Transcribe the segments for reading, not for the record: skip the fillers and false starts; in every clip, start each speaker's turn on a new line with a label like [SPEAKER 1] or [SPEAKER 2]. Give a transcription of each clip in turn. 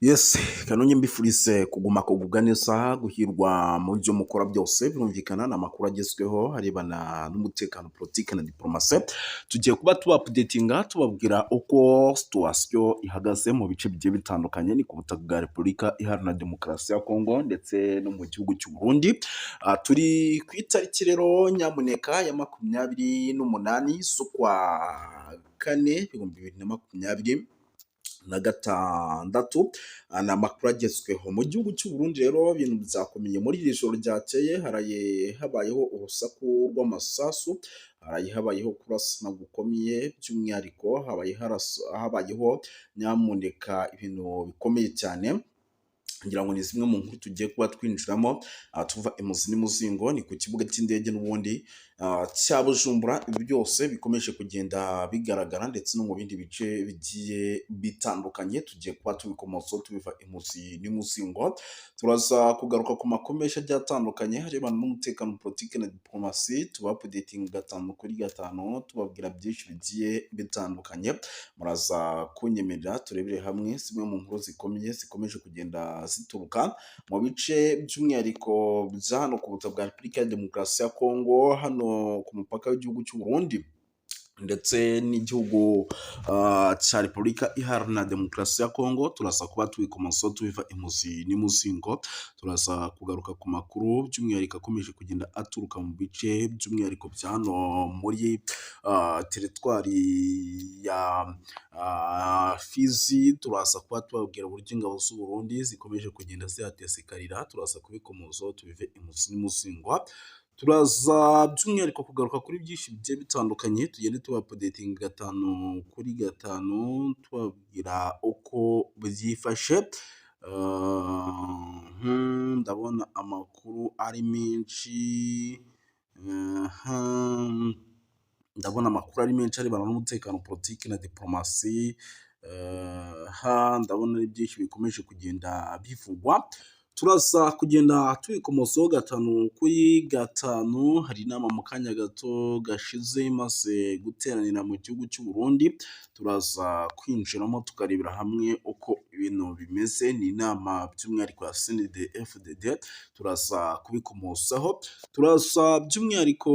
[SPEAKER 1] Yes, kanonye mbifurize kuguma kugubwa neza guhirwa mu byo mukora byose birumvikana n'amakuru agezweho harebana n'umutekano politike na diplomasi tugiye kuba tuba updatinga tubabwira uko situation ihagaze mu bice bigiye bitandukanye ni ku butaka bwa Repubulika Iharanira Demokarasi ya Kongo ndetse no mu gihugu cy'u Burundi. Turi ku itariki rero nyamuneka ya 28 z'ukwa kane 2026. Ni amakuru agezweho mu gihugu cy'u Burundi. Rero ibintu byakomeye muri iri joro ryakeye, haraye habayeho urusaku rw'amasasu, haraye habayeho kurasana gukomeye, by'umwihariko habayeho nyamuneka ibintu bikomeye cyane, ngira ngo ni zimwe mu nkuru tugiye kuba twinjiramo tuva imuzi n'imuzingo. Ni ku kibuga cy'indege n'ubundi cya Bujumbura. Ibi byose bikomeje kugenda bigaragara ndetse no mu bindi bice bigiye bitandukanye, tugiye kuba tubikomoza tubiva imuzi n'imuzingo. Turaza kugaruka ku makomeje agiye atandukanye harebana n'umutekano politike na diplomasi, tuba updating 5 kuri 5 tubabwira byinshi bigiye bitandukanye. Muraza kunyemerera turebere hamwe zimwe mu nkuru zikomeye zikomeje kugenda zituruka mu bice by'umwihariko bya hano ku butaka bwa Repubulika ya Demokarasi ya Kongo, hano ku mupaka w'igihugu cy'u Burundi ndetse n'igihugu cya Repubulika Iharanira Demokarasi ya Kongo. Turaza kuba tubikomoza tubiva imuzi n'imuzingo, turaza kugaruka ku makuru by'umwihariko akomeje kugenda aturuka mu bice by'umwihariko bya hano muri teritwari ya Fizi. Turaza kuba tubabwira uburyo ingabo z'u Burundi zikomeje kugenda zihatesekarira, turaza kubikomoza tubive imuzi n'imuzingo. Turaza by'umwihariko kugaruka kuri byinshi bigiye bitandukanye, tugende tuba updating 5 kuri 5 tubabwira uko byifashe. Ndabona amakuru ari menshi, arebana n'umutekano politiki na diplomasi. Ndabona ari byinshi bikomeje kugenda bivugwa, turaza kugenda tubikomozaho 5 kuri 5. Hari inama mu kanya gato gashize imaze guteranira mu gihugu cy'u Burundi, turaza kwinjiramo tukarebera hamwe uko ibintu bimeze. Ni inama by'umwihariko ya CNDD-FDD, turaza kubikomozaho. Turaza by'umwihariko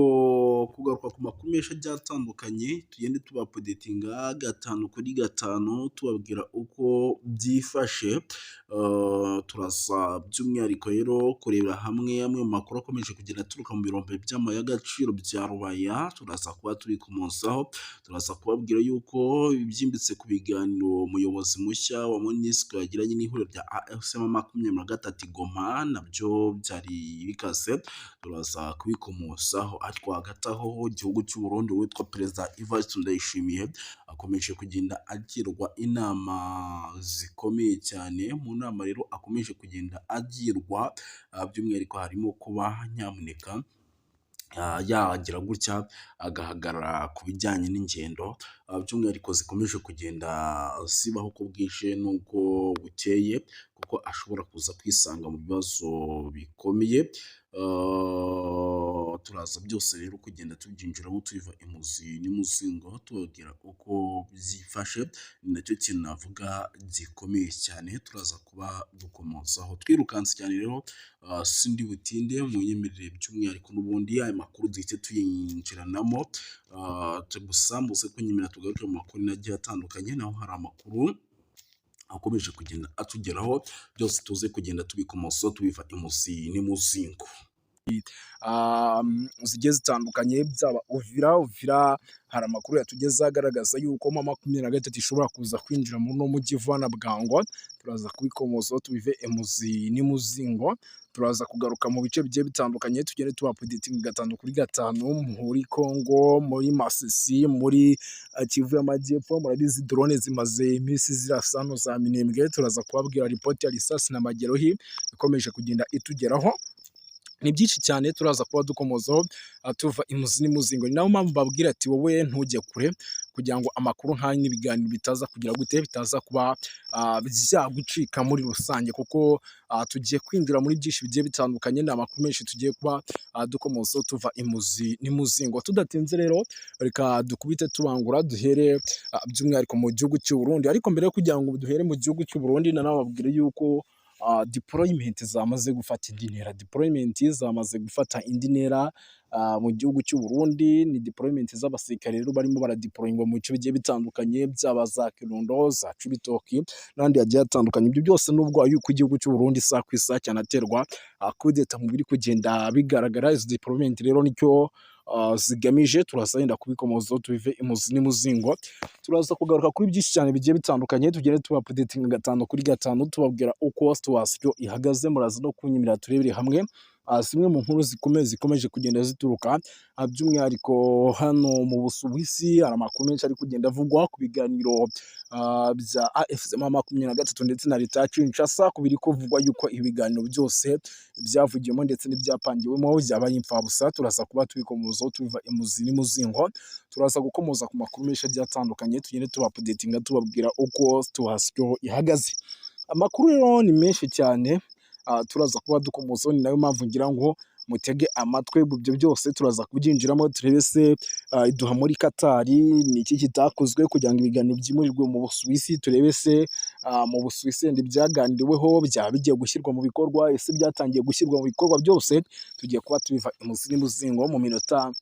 [SPEAKER 1] kugaruka ku makuru menshi agiye atandukanye, tugende tuba updatinga 5 kuri 5 tubabwira uko byifashe. Turaza by'umwihariko rero kurebera hamwe amwe mu makuru akomeje kugenda aturuka mu birombe by'amabuye y'agaciro bya Rubaya, turaza kuba tubikomozaho. Turaza kubabwira yuko ibyimbitse ku biganiro umuyobozi mushya wa MONUSCO yagiranye n'ihuriro rya AFC-M23 Goma nabyo byari bikaze, turaza kubikomozaho. Ariko hagati aho igihugu cy'u Burundi witwa Perezida Evariste Ndayishimiye akomeje kugenda agirwa inama zikomeye cyane. Mu nama rero akomeje kugenda agirwa by'umwihariko harimo kuba nyamuneka yagira gutya agahagarara ku bijyanye n'ingendo by'umwihariko zikomeje kugenda zibaho uko bwije n'uko bukeye, kuko ashobora kuza kwisanga mu bibazo bikomeye. Turaza byose rero kugenda tubyinjiramo tubiva imuzi n'imuzingo tubabwira uko byifashe. Ni nacyo kintu navuga gikomeye cyane turaza kuba dukomozaho twirukanse cyane. Rero sindi butinde mu nyemerere by'umwihariko n'ubundi aya makuru duhite tuyinjiranamo, tugusambuze ko nyemerera tugaruke mu makuru nagiye atandukanye, naho hari amakuru akomeje kugenda atugeraho, byose tuze kugenda tubikomozaho tubiva imuzi n'imuzingo.
[SPEAKER 2] Zigiye zitandukanye byaba Uvira hari amakuru yatugeze agaragaza yuko 23 ishobora kuza kwinjira muri no mujyi vana bwango, turaza kubikomozaho tubive imuzi n'imuzingo. Turaza kugaruka mu bice bigiye bitandukanye, tugende tuba updating 5 kuri 5 muri Kongo, muri Masisi, muri Kivu y'Amajyepfo. Murabizi drone zimaze iminsi zirasano za Minembwe, turaza kubabwira report ya risasi na magerohi ikomeje kugenda itugeraho. ni byinshi cyane turaza kuba dukomozaho tuva imuzi n'imuzingo. Ni nayo mpamvu babwira ati wowe ntujye kure kugira ngo amakuru nk'aya n'ibiganiro bitaza kugira gute, bitaza kuba byagucika muri rusange, kuko tugiye kwinjira muri byinshi bigiye bitandukanye. Ni amakuru menshi tugiye kuba dukomozaho tuva imuzi n'imuzingo. Tudatinze rero reka dukubite tubangura duhere by'umwihariko mu gihugu cy'u Burundi. Ariko mbere yo kugira ngo duhere mu gihugu cy'u Burundi, nanababwire yuko deployment zamaze gufata indi ntera. Deployment zamaze gufata indi ntera mu gihugu cy'u Burundi. Ni deployment z'abasirikare rero barimo baradeployingwa mu bice bigiye bitandukanye, byaba za Kirundo, za Cibitoki n'andi hagiye hatandukanye. Ibyo byose nubwo yuko igihugu cy'u Burundi isaha ku isaha cyanaterwa kudeta mu biri kugenda bigaragara. Izi deployment rero nicyo zigamije, turaza yenda kubikomozaho tubive imuzi n'imuzingo. Turaza kugaruka kuri byinshi cyane bigiye bitandukanye, tugere tubapudetinga gatanu kuri gatanu tubabwira uko situation ihagaze. Muraza no kunyimira turebere hamwe zimwe mu nkuru zikomeje kugenda zituruka by'umwihariko hano mu Busuwisi. Hari amakuru menshi ari kugenda avugwa ku biganiro bya AFC M23 ndetse na leta ya Kinshasa, ku biri kuvugwa yuko ibiganiro byose byavugiyemo ndetse n'ibyapangiwemo byabaye imfabusa. Turaza kuba tubikomozaho tubiva imuzi n'imuzingo. Turaza gukomoza ku makuru menshi agiye atandukanye, tugende tubapudetinga tubabwira uko situation ihagaze. Amakuru rero ni menshi cyane turaza kuba dukomozaho, ni nayo mpamvu ngira ngo mutege amatwi. Ibyo byose turaza kubyinjiramo turebe se iduha muri Katari ni iki kitakozwe kugira ngo ibiganiro byimurirwe mu Busuwisi. Turebe se mu Busuwisi byaganiriweho byaba bigiye gushyirwa mu bikorwa, ese byatangiye gushyirwa mu bikorwa. Byose tugiye kuba tubiva imuzi n'imuzingo mu minota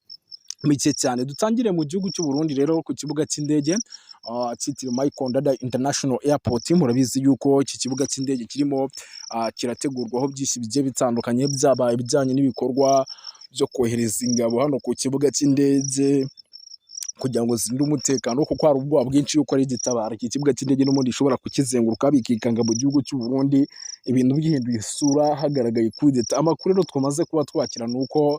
[SPEAKER 2] mike cyane. Dutangire mu gihugu cy'u Burundi rero ku kibuga cy'indege cyitiriwe Michael Ndadaye International Airport. Murabizi yuko iki kibuga cy'indege kirimo kirategurwaho byinshi bigiye bitandukanye, byaba ibijyanye n'ibikorwa byo kohereza ingabo hano ku kibuga cy'indege kugira ngo zirinde umutekano, kuko hari ubwoba bwinshi yuko ari igitabara iki kibuga cy'indege n'ubundi ishobora kukizenguruka bikikanga mu gihugu cy'u Burundi, ibintu bihinduye isura hagaragaye kudeta. Amakuru rero twamaze kuba twakira ni uko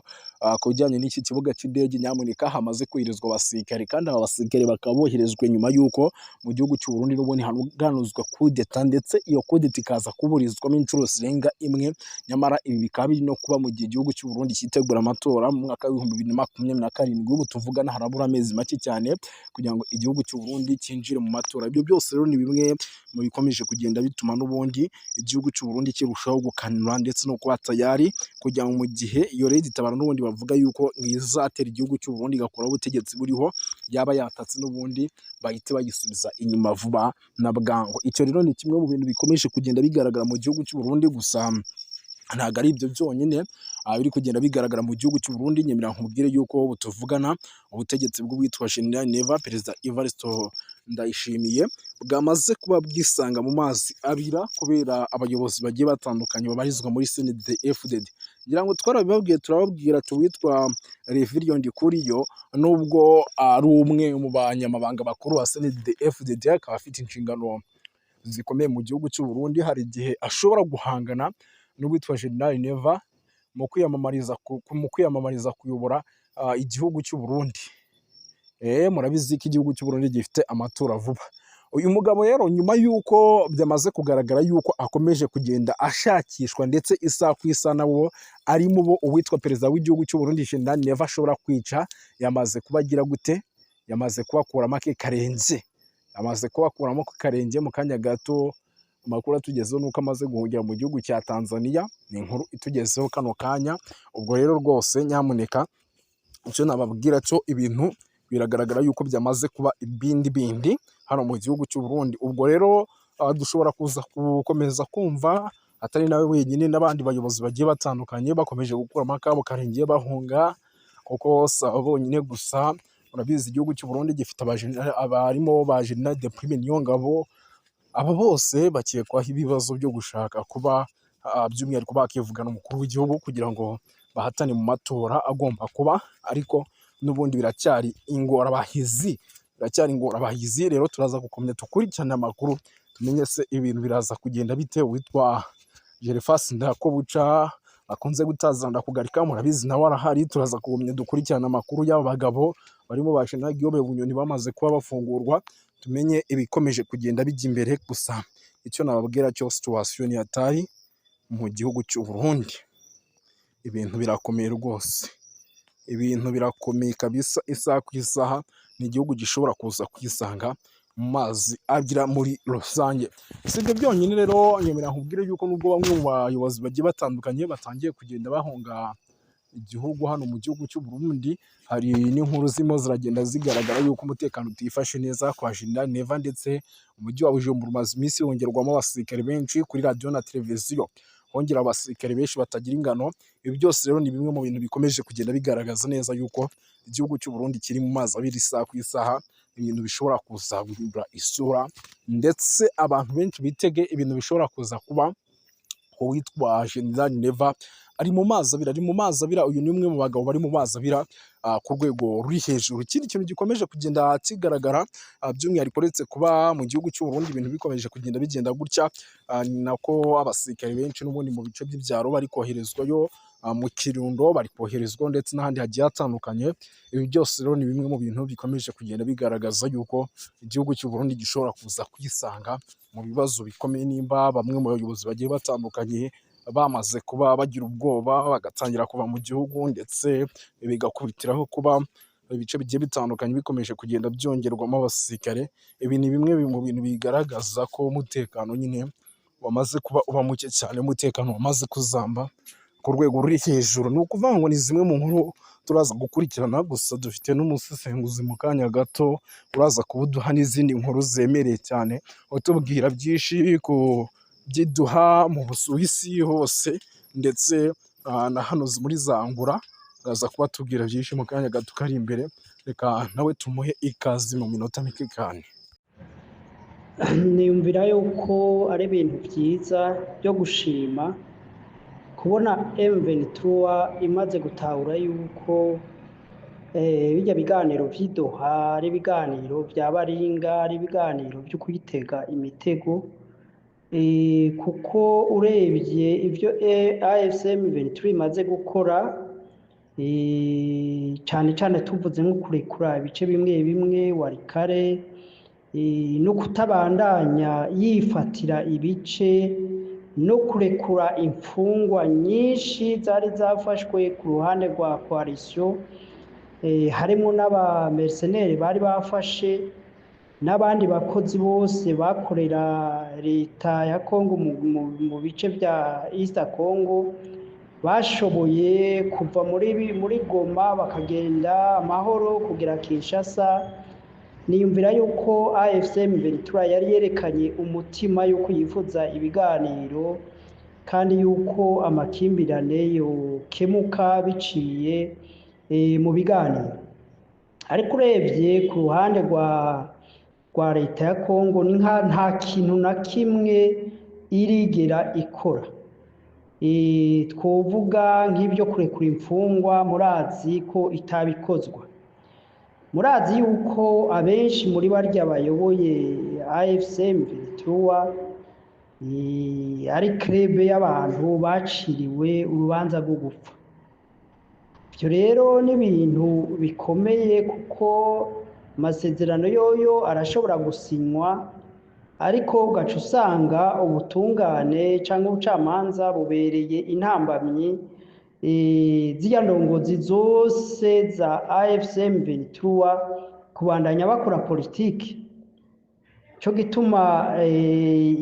[SPEAKER 2] ku bijyanye n'iki kibuga cy'indege nyamuneka hamaze koherezwa abasirikare, kandi aba basirikare bakaba boherezwa nyuma y'uko mu gihugu cy'u Burundi n'ubundi haganuzwa kudeta, ndetse iyo kudeta ikaza kuburizwamo inshuro zirenga imwe. Nyamara ibi bikaba biri no kuba mu gihe igihugu cy'u Burundi cyitegura amatora mu mwaka w'2027. Ubu tuvugana harabura amezi make cyane kugira ngo igihugu cy'u Burundi cyinjire mu matora. Ibyo byose rero ni bimwe mu bikomeje kugenda bituma n'ubundi igihugu cy'u Burundi kirushaho gukanura ndetse no kuba tayari kugira ngo mu gihe iyo leta itabara n'ubundi bavuga yuko izatera igihugu cy'u Burundi igakora ubutegetsi buriho, yaba yatatse n'ubundi bahite bayisubiza inyuma vuba na bwangu. Icyo rero ni kimwe mu bintu bikomeje kugenda bigaragara mu gihugu cy'u Burundi. Gusa ntabwo ari ibyo byonyine biri kugenda bigaragara mu gihugu cy'u Burundi. Nyemera nkubwire yuko tuvugana ubutegetsi bw'uwitwa General Neva Perezida Evariste Ndayishimiye bwamaze kuba bwisanga mu mazi abira kubera abayobozi bagiye batandukanye babarizwa muri CNDD-FDD. ngira ngo twarabibabwiye turababwira tuwitwa Revilio Ndikuriyo, nubwo ari umwe mu banyamabanga bakuru wa CNDD-FDD, akaba afite inshingano zikomeye mu gihugu cy'u Burundi. Hari igihe ashobora guhangana n'uwitwa General Neva mu kwiyamamariza kuyobora igihugu cy'u Burundi. Murabizi ko igihugu cy'u Burundi gifite amatora vuba. Uyu mugabo rero nyuma y'uko byamaze kugaragara yuko akomeje kugenda ashakishwa ndetse isaha ku isaha nawo ari mu bo uwitwa perezida w'igihugu cy'u Burundi General Neva ashobora kwica, yamaze kubagira gute, yamaze kubakuramo ake karenze, yamaze kubakuramo ku karenge. Mu kanya gato amakuru atugezeho nuko amaze guhungira mu gihugu cya Tanzania, ni inkuru itugezeho kano kanya. Ubwo rero rwose nyamuneka icyo nababwira cyo ibintu biragaragara yuko byamaze kuba ibindi hano mu gihugu cy'u Burundi. Ubwo rero dushobora kuza gukomeza kumva atari nawe wenyine, n'abandi bayobozi bagiye batandukanye bakomeje gukuramo akabo karengeye bahunga, kuko si abo bonyine gusa. Murabizi igihugu cy'u Burundi gifite abarimo ba General Deprime Niyongabo. Aba bose bakekwaho ibibazo byo gushaka kuba by'umwihariko bakivugana umukuru w'igihugu kugira ngo bahatane mu matora agomba kuba, ariko n'ubundi biracyari ingorabahizi. Rero turaza gukomeza dukurikirana amakuru tumenye se ibintu biraza kugenda bite. Witwa Gervas Ndirakobuca bakunze gutazanda kugarika, murabizi nawe arahari. Turaza gukomeza dukurikirana amakuru y'aba bagabo barimo ba General Guillaume Bunyoni bamaze kuba bafungurwa, tumenye ibikomeje kugenda bijya imbere. Gusa icyo nababwira cyo situation ni hatari mu gihugu cy'u Burundi. ibintu birakomeye rwose, ibintu birakomeye kabisa, isaha ku isaha ni igihugu gishobora kuza kwisanga mu mazi agira muri rusange. Si ibyo byonyine rero, nyemera nkubwire yuko nubwo bamwe mu bayobozi bagiye batandukanye batangiye kugenda bahunga igihugu hano mu gihugu cy'u Burundi, hari n'inkuru zirimo ziragenda zigaragara yuko umutekano utifashe neza kwa General Neva, ndetse umujyi wa Bujumbura umaze iminsi wongerwamo abasirikare benshi kuri radiyo na televiziyo, hongera abasirikare benshi batagira ingano. Ibi byose rero ni bimwe mu bintu bikomeje kugenda bigaragaza neza yuko igihugu cy'u Burundi kiri mu mazi abiri isaha ku isaha, ibintu bishobora kuzahindura isura, ndetse abantu benshi bitege ibintu bishobora kuza kuba. Uwitwa General Neva ari mu mazi abira, ari mu mazi abira. Uyu ni umwe mu bagabo bari mu mazi abira ku rwego ruri hejuru. Ikindi kintu gikomeje kugenda kigaragara, by'umwihariko uretse kuba mu gihugu cy'u Burundi ibintu bikomeje kugenda bigenda gutya, ni nako abasirikare benshi n'ubundi mu bice by'ibyaro bari koherezwayo, mu Kirundo bari koherezwa, ndetse n'ahandi hagiye hatandukanye. Ibi byose rero ni bimwe mu bintu bikomeje kugenda bigaragaza yuko igihugu cy'u Burundi gishobora kuza kwisanga mu bibazo bikomeye, nimba bamwe mu bayobozi bagiye batandukanye bamaze kuba bagira ubwoba bagatangira kuva mu gihugu, ndetse bigakubitiraho kuba ibice bigiye bitandukanye bikomeje kugenda byongerwamo abasirikare. Ibi ni bimwe mu bintu bigaragaza ko umutekano nyine wamaze kuba uba muke cyane, umutekano wamaze kuzamba ku rwego ruri hejuru. Ni ukuvuga ngo ni zimwe mu nkuru turaza gukurikirana, gusa dufite n'umusesenguzi mu kanya gato uraza kubuduha n'izindi nkuru zemereye cyane, utubwira byinshi ku byiduha mu Busuwisi hose, ndetse na hano muri Zangura. Uraza kuba tubwira byinshi mu kanya gato kari imbere, reka nawe tumuhe ikazi mu minota mike cyane.
[SPEAKER 3] Niyumvira yuko ari ibintu byiza byo gushima kubona M23 imaze gutahura yuko bijya biganiro by'idoha ari ibiganiro bya baringa, ari ibiganiro byo kuyitega imitego, kuko urebye ibyo AFC M23 imaze gukora, cyane cyane tuvuze nko kurekura ibice bimwe bimwe Walikale, no kutabandanya yifatira ibice, no kurekura imfungwa nyinshi zari zafashwe ku ruhande rwa coalition, harimo n'abamercenaires bari bafashe, n'abandi bakozi bose bakorera leta ya Congo mu bice bya East Congo, bashoboye kuva muri Goma bakagenda amahoro kugera Kinshasa. Niyumvira yuko AFC M23 yari yerekanye umutima yuko yifuza ibiganiro, kandi yuko amakimbirane yokemuka biciye mu biganiro. Ariko urebye ku ruhande rwa leta ya Congo, ni nta kintu na kimwe irigera ikora. Twovuga nk'ibyo kurekura imfungwa, murazi ko itabikozwa. Murazi yuko abenshi muri barya bayoboye AFC M23 ari krebe y'abantu baciriwe urubanza rwo gupfa. Ibyo rero ni ibintu bikomeye, kuko amasezerano yoyo arashobora gusinywa, ariko ugaca usanga ubutungane cyangwa ubucamanza bubereye intambamyi ziriya ndongozi zose za AFC M23 kubandanya bakora politiki. Cyo gituma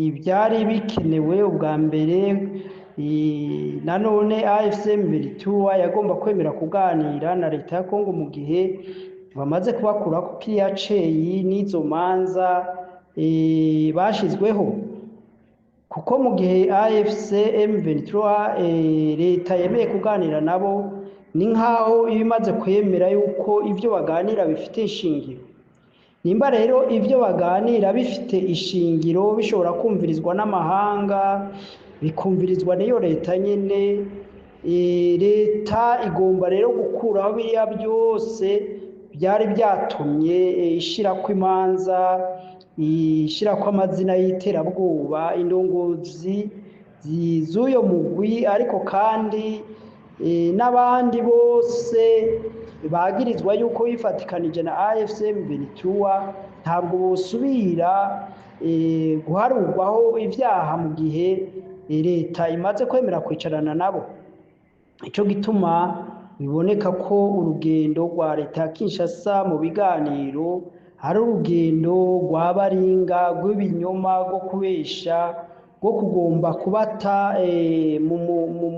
[SPEAKER 3] ibyari bikenewe ubwa mbere, nanone AFC M23 yagomba kwemera kuganira na leta ya Congo mu gihe bamaze kubakura ku kiriya ceyi n'izo manza bashizweho. Kuko mu gihe AFC M23 leta yemeye kuganira nabo, ni nkaho ibimaze kwemera yuko ibyo baganira bifite ishingiro. Nimba rero ibyo baganira bifite ishingiro, bishobora kumvirizwa n'amahanga, bikumvirizwa n'iyo leta nyine, leta igomba rero gukuraho biriya byose byari byatumye ishirako imanza, ishirako amazina y'iterabwoba indongozi z'uyo mugwi, ariko kandi n'abandi bose bagirizwa yuko bifatikanije na AFC M23 ntabwo bosubira guharurwaho ibyaha mu gihe leta imaze kwemera kwicarana nabo. ico gituma biboneka ko urugendo rwa leta ya Kinshasa mu biganiro ari urugendo rwa baringa rw'ibinyoma rwo kubesha rwo kugomba kubata mu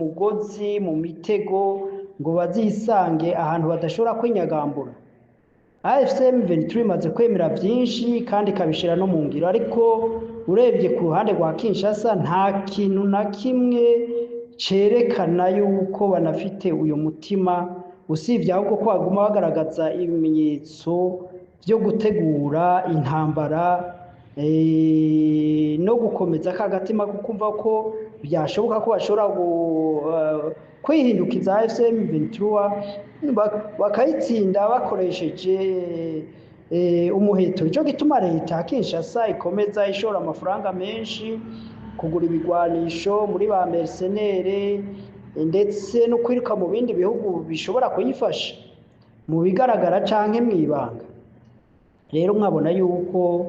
[SPEAKER 3] mugozi mu mitego ngo bazisange ahantu badashobora kwinyagambura. AFCM 23 imaze kwemera byinshi kandi ikabishira no mu ngiro, ariko urebye ku ruhande rwa Kinshasa nta kintu na kimwe cerekana yuko banafite uyu mutima, usibye ahubwo ko baguma bagaragaza ibimenyetso byo gutegura intambara no gukomeza kagatima kukumva ko byashoboka ko bashobora kwihindukiza AFCM 23 bakayitsinda bakoresheje umuheto. Ico gituma leta ya Kinshasa ikomeza ishora amafaranga menshi kugura ibigwanisho muri ba mercenaires ndetse no kwiruka mu bindi bihugu bishobora kuyifasha mu bigaragara canke mwibanga. Rero mwabona yuko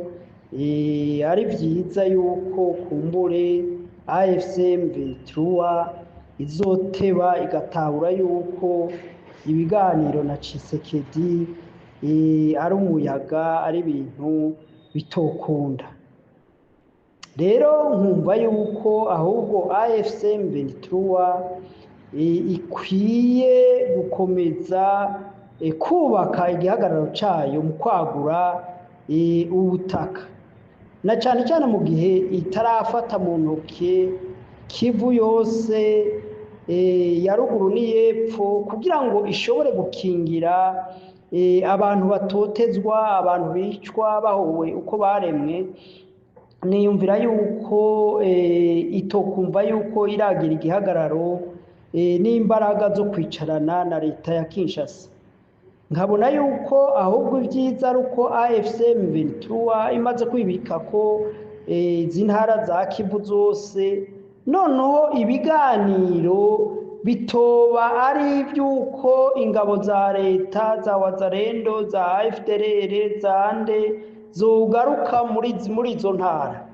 [SPEAKER 3] ari vyiza yuko kumbure AFCM 23 izoteba igatahura yuko ibiganiro na Tshisekedi ari umuyaga, ari ibintu bitokunda. Rero nkumva yuko ahubwo AFCM 23 ikwiye gukomeza kubaka igihagararo cayo mu kwagura ubutaka, na cyane cyane mu gihe itarafata mu ntoke Kivu yose ya ruguru n'iyepfo, kugira ngo ishobore gukingira abantu batotezwa, abantu bicwa bahowe uko baremwe. Niyumvira yuko itokumva yuko iragira igihagararo n'imbaraga zo kwicarana na leta ya Kinshasa. Nkabona yuko ahubwo ibyiza ari uko AFCM 23 imaze kwibika ko izi ntara za Kivu zose, noneho ibiganiro bitoba ari iby'uko ingabo za leta za Wazalendo za FDLR za nde zogaruka muri izo ntara,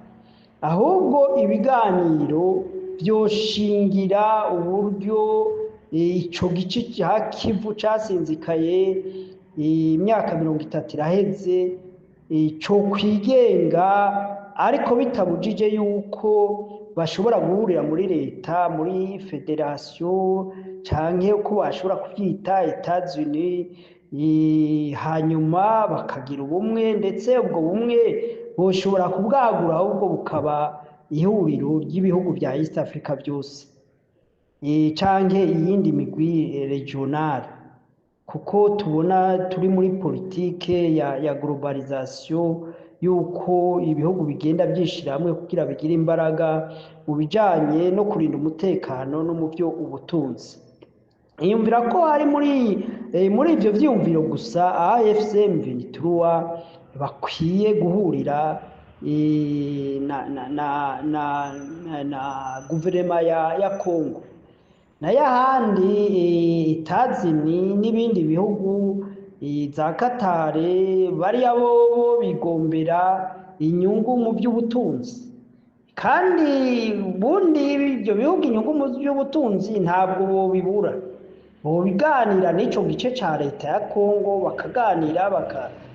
[SPEAKER 3] ahubwo ibiganiro byoshingira uburyo ico gice cya Kivu casinzikaye imyaka 30 iraheze cyo kwigenga, ariko bitabujije yuko bashobora guhurira muri leta, muri federation canke uko bashobora kubyita Etats-Unis, hanyuma bakagira ubumwe, ndetse ubwo bumwe boshobora kubwagura ahubwo bukaba ihuriro ry'ibihugu bya East Africa byose canke iyindi migwi regional, kuko tubona turi muri politike ya globalisation yuko ibihugu bigenda byishira hamwe kugira bigire imbaraga mu bijanye no kurinda umutekano no mu byo ubutunzi. Iyumvira ko ari muri ivyo vyumviro gusa AFCM 23 bakwiye guhurira na guverinoma ya Kongo na yahandi Etazini n'ibindi bihugu za Katare, bariya bo bigombera inyungu mu by'ubutunzi, kandi bundi ibyo bihugu inyungu mu by'ubutunzi ntabwo bo bibura. Bo biganira n'ico gice ca leta ya Kongo, bakaganira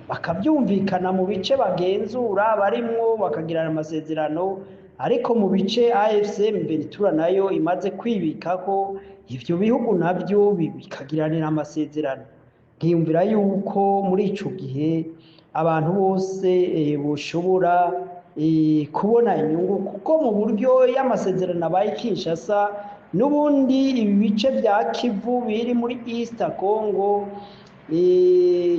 [SPEAKER 3] bakabyumvikana mu bice bagenzura barimwo, bakagirana amasezerano, ariko mu bice AFCM 23 nayo imaze kwibika ko ivyo bihugu nabyo bikagiranira amasezerano. Ngiyumvira yuko muri ico gihe abantu bose boshobora kubona inyungu, kuko mu buryo y'amasezerano abaye Kinshasa n'ubundi ibi bice bya Kivu biri muri East Congo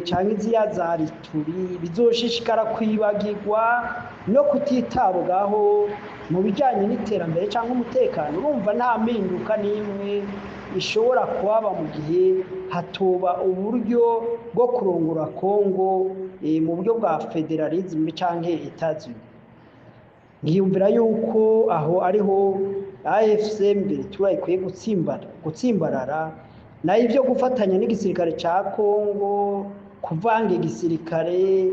[SPEAKER 3] canke iziya za Ituri bizoshishikara kwibagirwa no kutitabwaho mu bijanye n'iterambere canke umutekano. Urumva nta mpinduka n'imwe ishobora kuba mu gihe hatoba uburyo bwo kurongora Kongo mu buryo bwa federalism canke Etats-Unis. Ngiyumvira yuko aho ariho AFCM 23 ikwiye gutsimbarara, na ivyo gufatanya n'igisirikare ca Kongo, kuvanga igisirikare,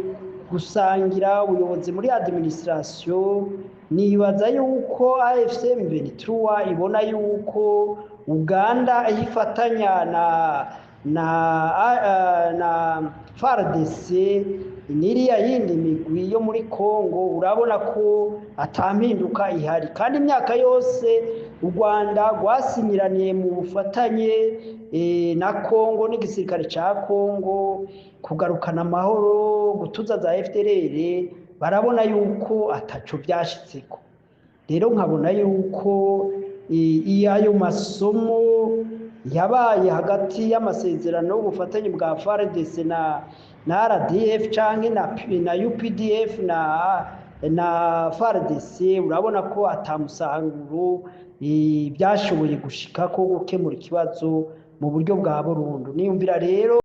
[SPEAKER 3] gusangira ubuyobozi muri administration. Nibaza yuko AFCM 23 ibona yuko Uganda yifatanya na FARDC n'iriya yindi migwi yo muri Kongo, urabona ko atampinduka ihari, kandi imyaka yose u Rwanda rwasinyiraniye mu bufatanye na Kongo n'igisirikare ca Kongo kugarukana amahoro, gutuza za FDLR, barabona yuko ataco vyashitseko. Rero nkabona yuko ayo masomo yabaye hagati y'amasezerano y'ubufatanye bwa FARDC na RDF canke na UPDF na FARDC, urabona ko atamusanguro byashoboye gushika ko gukemura ikibazo mu buryo bwa burundu. Niyumvira rero